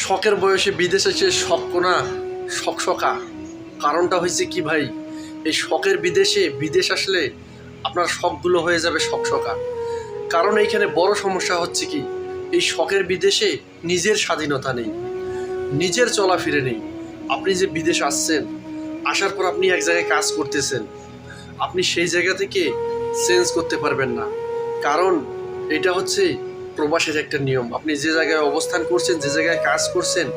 শখের বয়সে বিদেশে যে শখ না শকশকা কারণটা হয়েছে কি ভাই, এই শখের বিদেশ আসলে আপনার শখগুলো হয়ে যাবে শকশকা। কারণ এইখানে বড় সমস্যা হচ্ছে কি, এই শখের বিদেশে নিজের স্বাধীনতা নেই, নিজের চলাফিরে নেই। আপনি যে বিদেশ আসছেন, আসার পর আপনি এক জায়গায় কাজ করতেছেন, আপনি সেই জায়গা থেকে চেঞ্জ করতে পারবেন না। কারণ এটা হচ্ছে প্রবাসের একটা নিয়ম। আপনি যে জায়গায় অবস্থান করছেন, যে জায়গায় কাজ করছেন,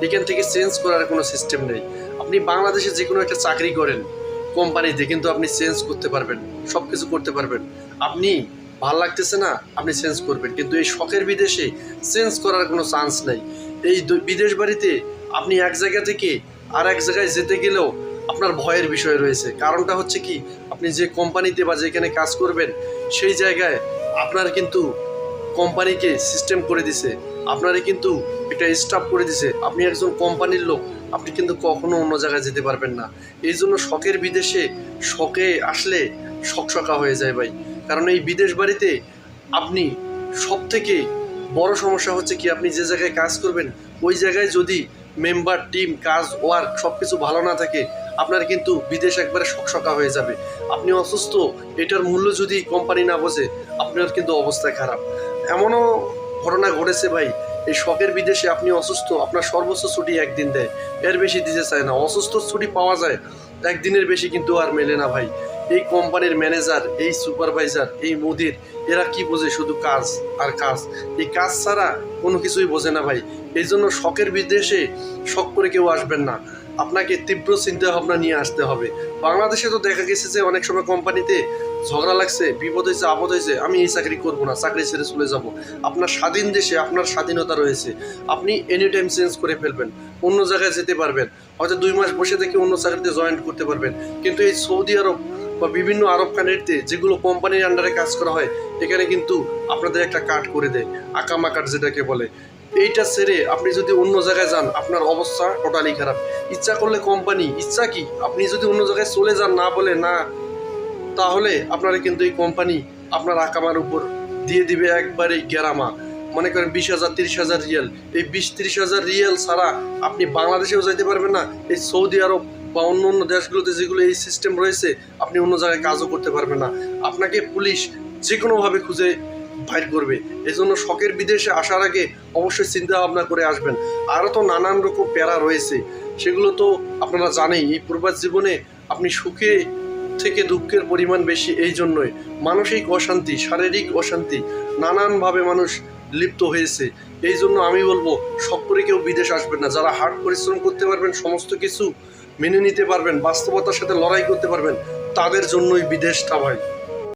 এখান থেকে চেঞ্জ করার কোনো সিস্টেম নেই। আপনি বাংলাদেশে যে কোনো একটা চাকরি করেন কোম্পানিতে, কিন্তু আপনি চেঞ্জ করতে পারবেন, সব কিছু করতে পারবেন। আপনি ভাল লাগতেছে না, আপনি চেঞ্জ করবেন, কিন্তু এই শখের বিদেশে চেঞ্জ করার কোনো চান্স নেই। এই বিদেশ বাড়িতে আপনি এক জায়গা থেকে আর এক জায়গায় যেতে গেলেও আপনার ভয়ের বিষয় রয়েছে। কারণটা হচ্ছে কি, আপনি যে কোম্পানিতে বা যেখানে কাজ করবেন সেই জায়গায় আপনার কিন্তু কোম্পানিকে সিস্টেম করে দিছে, আপনারে কিন্তু একটা স্টাফ করে দিছে, আপনি একজন কোম্পানির লোক, আপনি কিন্তু কখনো অন্য জায়গায় যেতে পারবেন না। এই জন্য শখের বিদেশে শখে আসলে শকশকা হয়ে যায় ভাই। কারণ এই বিদেশ বাড়িতে আপনি সব থেকে বড় সমস্যা হচ্ছে কি, আপনি যে জায়গায় কাজ করবেন ওই জায়গায় যদি মেম্বার, টিম, কাজ, ওয়ার্ক সব কিছু ভালো না থাকে, আপনার কিন্তু বিদেশ একবারে শকশকা হয়ে যাবে। আপনি অসুস্থ, এটার মূল্য যদি কোম্পানি না বোঝে, আপনার কিন্তু অবস্থা খারাপ। এমনও ঘটনা ঘটেছে ভাই, এই শখের বিদেশে আপনি অসুস্থ, আপনার সর্বোচ্চ ছুটি একদিন দেয়, এর বেশি দিতে চায় না। অসুস্থ ছুটি পাওয়া যায়, একদিনের বেশি কিন্তু আর মেলে না ভাই। এই কোম্পানির ম্যানেজার, এই সুপারভাইজার, এই মুদির, এরা কি বোঝে? শুধু কাজ আর কাজ। এই কাজ ছাড়া কোনো কিছুই বোঝে না ভাই। এই জন্য শখের বিদেশে শখ করে কেউ আসবেন না, আপনাকে তীব্র চিন্তা ভাবনা নিয়ে আসতে হবে। বাংলাদেশে তো দেখা গেছে যে অনেক সময় কোম্পানিতে ঝগড়া লাগছে, বিপদ হয়েছে, আপদ হয়েছে, আমি এই চাকরি করবো না, চাকরি ছেড়ে চলে যাব। আপনার স্বাধীন দেশে আপনার স্বাধীনতা রয়েছে, আপনি এনি টাইম চেঞ্জ করে ফেলবেন, অন্য জায়গায় যেতে পারবেন, হয়তো 2 মাস বসে থেকে অন্য চাকরিতে জয়েন করতে পারবেন। কিন্তু এই সৌদি আরব বা বিভিন্ন আরব কান্ট্রিতে যেগুলো কোম্পানির আন্ডারে কাজ করা হয়, এখানে কিন্তু আপনাদের একটা কাট করে দেয়, আকামা কাট যেটাকে বলে। এইটা ছেড়ে আপনি যদি অন্য জায়গায় যান, আপনার অবস্থা টোটালি খারাপ। ইচ্ছা করলে কোম্পানি, ইচ্ছা কি আপনি যদি অন্য জায়গায় চলে যান, না বলে না, তাহলে আপনারা কিন্তু এই কোম্পানি আপনার আকামার উপর দিয়ে দিবে একবারে গ্যারামা। মনে করেন 20,000 30,000 রিয়াল। এই 20-30,000 রিয়াল ছাড়া আপনি বাংলাদেশেও যাইতে পারবেন না, এই সৌদি আরব বা অন্য অন্য দেশগুলোতে যেগুলো এই সিস্টেম রয়েছে, আপনি অন্য জায়গায় কাজও করতে পারবেন না। আপনাকে পুলিশ যে কোনোভাবে খুঁজে বাইর করবে। এই জন্য শখের বিদেশে আসার আগে অবশ্যই চিন্তা ভাবনা করে আসবেন। আরও তো নানান রকম প্যারা রয়েছে, সেগুলো তো আপনারা জানেই। এই প্রবাস জীবনে আপনি সুখে থেকে দুঃখের পরিমাণ বেশি। এই জন্যই মানসিক অশান্তি, শারীরিক অশান্তি, নানানভাবে মানুষ লিপ্ত হয়েছে। এই জন্য আমি বলবো, শখ করে কেউ বিদেশ আসবেন না। যারা হার্ড পরিশ্রম করতে পারবেন, সমস্ত কিছু মেনে নিতে পারবেন, বাস্তবতার সাথে লড়াই করতে পারবেন, তাদের জন্যই বিদেশটা ভাই।